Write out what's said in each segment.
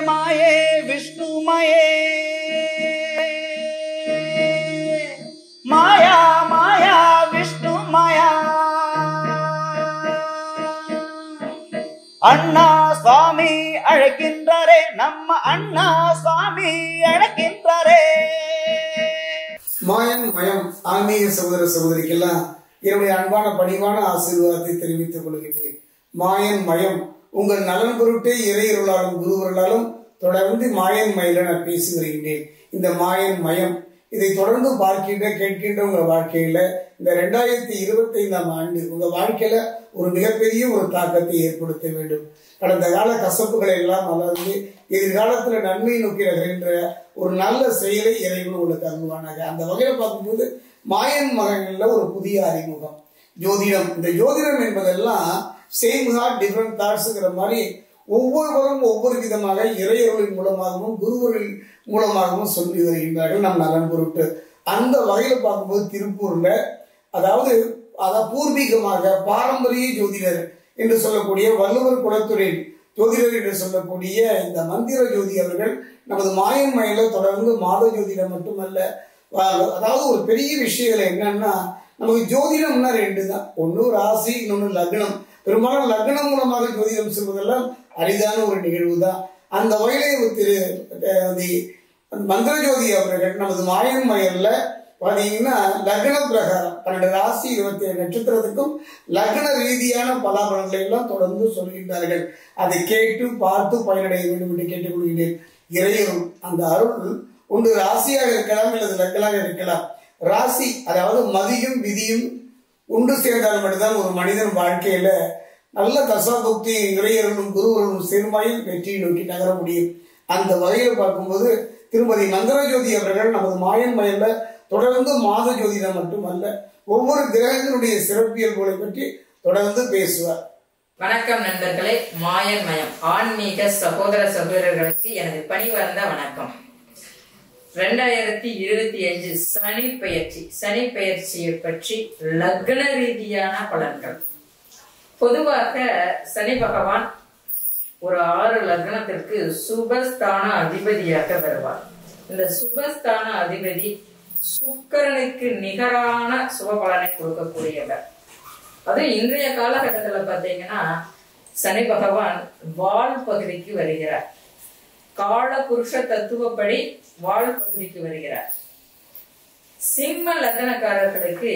மாயே விஷ்ணுமயே மாயா மாயா விஷ்ணு மாயா அண்ணா சுவாமி அழைக்கின்றாரே நம்ம அண்ணா சுவாமி அழைக்கின்றாரே. மாயன் மயம் ஆன்மீக சகோதர சகோதரிக்கெல்லாம் என்னுடைய அன்பான பணிவான ஆசீர்வாதத்தை தெரிவித்துக் கொள்கிறேன். மாயன் மயம் உங்கள் நலன் பொருட்டே இறையருளாலும் குருவர்களாலும் தொடர்ந்து மாயன் மயில நான் பேசி வருகின்றேன். இந்த மாயன் மயம் இதை தொடர்ந்து பார்க்கின்ற கேட்கின்ற உங்க வாழ்க்கையில இந்த 2025ஆம் ஆண்டு உங்க வாழ்க்கையில ஒரு மிகப்பெரிய ஒரு தாக்கத்தை ஏற்படுத்த வேண்டும். கடந்த கால கசப்புகளை எல்லாம் மலர்ந்து எதிர்காலத்துல நன்மை நோக்கி நகர்கின்ற ஒரு நல்ல செயலை இறைவன் உங்களுக்கு அருள்வானாக. அந்த வகையில பார்க்கும்போது மாயன் மகன்ல ஒரு புதிய அறிமுகம் ஜோதிடம். இந்த ஜோதிடம் என்பதெல்லாம் சேம் ஹார்ட் டிஃபரெண்ட் தாட்ஸ்ங்கிற மாதிரி ஒவ்வொருவரும் ஒவ்வொரு விதமாக இறையர்களின் மூலமாகவும் குருவர்களின் மூலமாகவும் சொல்லி வருகின்றார்கள் நம் நலன் பொருட்டு. அந்த வகையில பார்க்கும்போது திருப்பூர்ல அதாவது பூர்வீகமாக பாரம்பரிய ஜோதிடர் என்று சொல்லக்கூடிய வள்ளுவர் குலத்துறையில் ஜோதிடர் என்று சொல்லக்கூடிய இந்த மந்திர ஜோதி அவர்கள் நமது மாயன் மயில தொடர்ந்து மாத ஜோதிடம் மட்டுமல்ல, அதாவது ஒரு பெரிய விஷயங்கள் என்னன்னா நமக்கு ஜோதிடம்னா 2 தான். ஒன்னு ராசி, இன்னொன்னு லக்னம். பெரும்பாலும் லக்னம் மூலமாக ஜோதிடம் சொல்வதெல்லாம் அரிதான ஒரு நிகழ்வு தான். அந்த வகையிலே திரு மந்திர ஜோதி அவர்கள் நமது மாயன் மயில பாத்தீங்கன்னா லக்ன பிரகாரம் 12 ராசி 27 நட்சத்திரத்துக்கும் லக்ன ரீதியான பலாபலன்களை எல்லாம் தொடர்ந்து சொல்கின்றார்கள். அதை கேட்டு பார்த்து பயனடைய வேண்டும் என்று கேட்டுக்கொள்கிறேன். இறையரும் அந்த அருள் ஒன்று ராசியாக இருக்கலாம் அல்லது லக்னாக இருக்கலாம். ராசி அதாவது மதியும் விதியும் ஒன்று சேர்ந்தால் மட்டும்தான் ஒரு மனிதன் வாழ்க்கையில நல்ல தசாபக்தி இறையர்களும் குருவர்களும் சேர்மாயில் வெற்றியை நோக்கி நகர முடியும். அந்த வகையில் பார்க்கும்போது திருமதி மந்திர ஜோதி அவர்கள் நமது மாயன் மயில தொடர்ந்து மாத ஜோதிடம் மட்டுமல்ல ஒவ்வொரு கிரகங்களுடைய சிறப்பியல்புகளை பற்றி தொடர்ந்து பேசுவார். வணக்கம் நண்பர்களே. மாயன் மயம் ஆன்மீக சகோதர சகோதரர்களுக்கு எனது பணிவார்ந்த வணக்கம். 2025 சனி பெயர்ச்சியை பற்றி லக்ன ரீதியான பலன்கள். பொதுவாக சனி பகவான் ஒரு 6 லக்னத்திற்கு சுபஸ்தான அதிபதியாக வருவார். இந்த சுபஸ்தான அதிபதி சுக்கிரனுக்கு நிகரான சுப பலனை கொடுக்கக்கூடியவர். அது இன்றைய காலகட்டத்தில் பார்த்தீங்கன்னா சனி பகவான் வால் பகுதிக்கு வருகிறார். கால புருஷ தத்துவப்படி வால் பகுதிக்கு வருகிறார். சிம்ம லக்னக்காரர்களுக்கு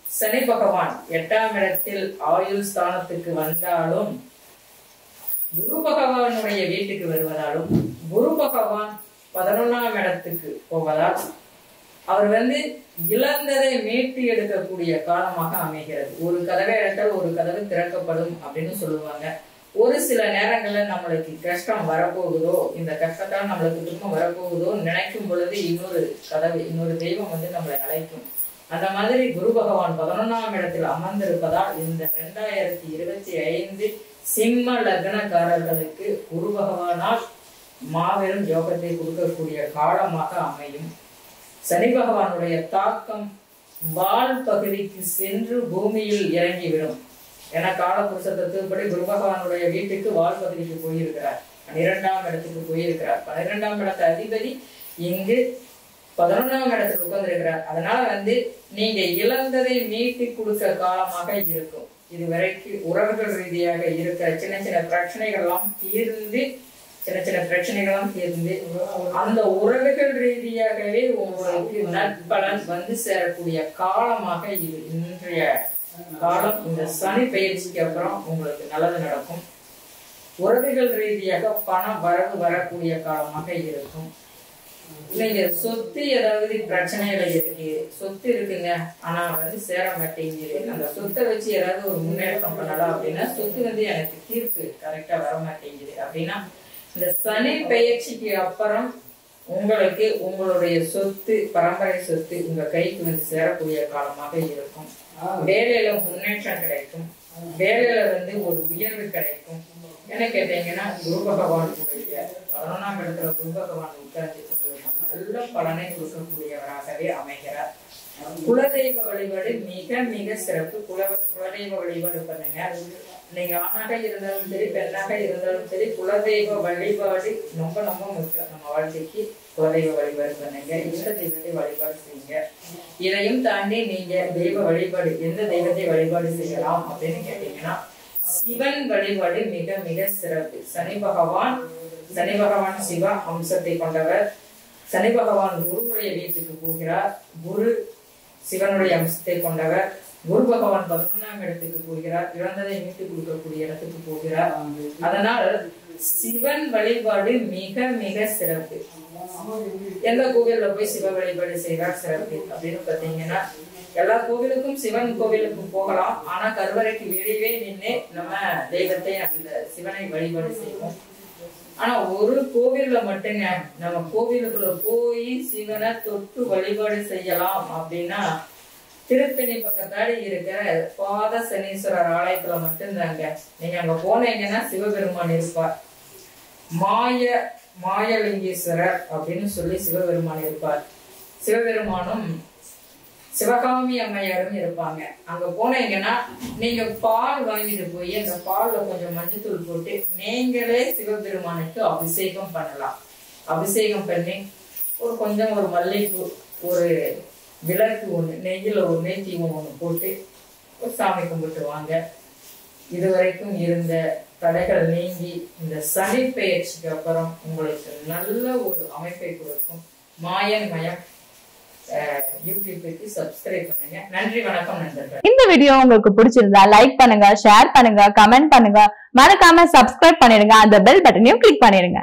சனி பகவான் 8ஆம் இடத்தில் ஆயுள் ஸ்தானத்துக்கு வந்தாலும் குரு பகவானுடைய வீட்டுக்கு வருவதாலும் குரு பகவான் 11ஆம் இடத்துக்கு போவதால் அவர் இழந்ததை மீட்டு எடுக்கக்கூடிய காலமாக அமைகிறது. ஒரு கதவை அடைத்தால் ஒரு கதவு திறக்கப்படும் அப்படின்னு சொல்லுவாங்க. ஒரு சில நேரங்கள்ல நம்மளுக்கு கஷ்டம் வரப்போகுதோ, இந்த கஷ்டத்தால் நம்மளுக்கு திரும்ப வரப்போகுதோ நினைக்கும் பொழுது இன்னொரு கதவு, இன்னொரு தெய்வம் நம்மளை அழைக்கும். அந்த மாதிரி குரு பகவான் 11ஆம் இடத்தில் அமர்ந்திருப்பதால் இந்த 2025 சிம்ம லக்னக்காரர்களுக்கு குரு பகவானால் மாபெரும் யோகத்தை கொடுக்கக்கூடிய காலமாக அமையும். சனி பகவானுடைய தாக்கம் வால் பகுதிக்கு சென்று பூமியில் இறங்கிவிடும். ஏன்னா காலபுருஷ தத்துவப்படி குரு பகவானுடைய வீட்டுக்கு வால் பகுதிக்கு போயிருக்கிறார், 12ஆம் இடத்துக்கு போயிருக்கிறார். 12ஆம் இடத்து அதிபதி இங்கு 11ஆம் இடத்துக்கு உட்கார்ந்திருக்கிறார். அதனால நீங்க இழந்ததை மீட்டி கொடுக்க காலமாக இருக்கும். இதுவரைக்கும் உறவுகள் ரீதியாக இருக்கிற சின்ன சின்ன பிரச்சனைகள்லாம் தீர்ந்து அந்த உறவுகள் ரீதியாகவே உங்களுக்கு நற்பலன் சேரக்கூடிய காலமாக இது இன்றைய காலம். இந்த சனி பயிற்சிக்கு அப்புறம் உங்களுக்கு நல்லது நடக்கும். உறவுகள் ரீதியாக பணம் வரவு வரக்கூடிய காலமாக இருக்கும். நீங்க சொத்து ஏதாவது பிரச்சனையில இருக்கு, சொத்து இருக்குங்க ஆனா சேர மாட்டேங்குது, அந்த சொத்தை வச்சு ஏதாவது ஒரு முன்னேற்றம் பண்ணலாம் அப்படின்னா சொத்து எனக்கு தீர்ப்பு கரெக்டா வர மாட்டேங்குது அப்படின்னா இந்த சனி பெயர்ச்சிக்கு அப்புறம் உங்களுக்கு உங்களுடைய சொத்து, பரம்பரை சொத்து உங்க கைக்கு சேரக்கூடிய காலமாக இருக்கும். வேலையில முன்னேற்றம் கிடைக்கும், வேலையில ஒரு உயர்வு கிடைக்கும். என்ன கேட்டீங்கன்னா குரு பகவானுடைய 11ஆம் இடத்துல குரு பகவான் உட்கார்ந்து நல்ல பலனை கொடுக்கக்கூடியவராகவே அமைகிறார். குலதெய்வ வழிபாடு மிக மிக சிறப்பு. குலதெய்வ வழிபாடு பண்ணுங்க. நீங்க ஆணாக இருந்தாலும் சரி, பெண்ணாக இருந்தாலும் சரி, குலதெய்வ வழிபாடு ரொம்ப ரொம்ப முக்கியம். நம்ம வாழ்க்கைக்கு குலதெய்வ வழிபாடு பண்ணுங்க, இஷ்ட தெய்வத்தை வழிபாடு செய்யுங்க. இதையும் தாண்டி நீங்க தெய்வ வழிபாடு எந்த தெய்வத்தை வழிபாடு செய்யலாம் அப்படின்னு கேட்டீங்கன்னா, சிவன் வழிபாடு மிக மிக சிறப்பு. சனி பகவான் சிவ அம்சத்தை கொண்டவர். சனி பகவான் குருவுடைய வீட்டுக்கு போகிறார். குரு சிவனுடைய அம்சத்தை கொண்டவர். குரு பகவான் 11ஆம் இடத்துக்கு போகிறார். இழந்ததை மீட்டு கொடுக்கக்கூடிய இடத்துக்கு போகிறார். அதனால் சிவன் வழிபாடு மிக மிக சிறப்பு. எந்த கோவில்ல போய் சிவ வழிபாடு செய்தால் சிறப்பு அப்படின்னு பாத்தீங்கன்னா, எல்லா கோவிலுக்கும் சிவன் கோவிலுக்கும் போகலாம். ஆனா கருவறைக்கு வெளியே நின்று நம்ம தெய்வத்தை அந்த சிவனை வழிபாடு செய்வோம். ஆனா ஒரு கோவில்ல மட்டுங்க நம்ம கோவிலுக்குள்ள போய் சிவனை தொட்டு வழிபாடு செய்யலாம் அப்படின்னா, திருத்தணி பக்கத்தாடி இருக்கிற பாத சனீஸ்வரர் ஆலயத்துல மட்டும்தாங்க. நீங்க அங்க போனீங்கன்னா சிவபெருமான் இருப்பார். மாயலிங்கேஸ்வரர் அப்படின்னு சொல்லி சிவபெருமான் இருப்பார். சிவபெருமானும் சிவகாமி அம்மையாரும் இருப்பாங்க. அங்க போனீங்கன்னா நீங்க பால் வாங்கிட்டு போய் அந்த பால்ல கொஞ்சம் மஞ்சத்தூள் போட்டு நீங்களே சிவபெருமானுக்கு அபிஷேகம் பண்ணலாம். அபிஷேகம் பண்ணி கொஞ்சம் ஒரு மல்லிகைப்பூ, ஒரு விளக்கு ஒண்ணு, நெய்யில ஒரு நெய் தீபம் ஒண்ணு போட்டு ஒரு சாமி கும்பிட்டு வாங்க. இதுவரைக்கும் இருந்த தடைகள் நீங்கி இந்த சனி பெயர்ச்சிக்கு அப்புறம் உங்களுக்கு நல்ல ஒரு அமைப்பை கொடுக்கும். மாயன் மயம் யூடியூபுக்கு சப்ஸ்கிரைப் பண்ணுங்க. நன்றி, வணக்கம் நண்பர்கள். இந்த வீடியோ உங்களுக்கு பிடிச்சிருந்தா லைக் பண்ணுங்க, ஷேர் பண்ணுங்க, கமெண்ட் பண்ணுங்க, மறக்காம சப்ஸ்கிரைப் பண்ணிடுங்க, அந்த பெல் பட்டனையும் கிளிக் பண்ணிடுங்க.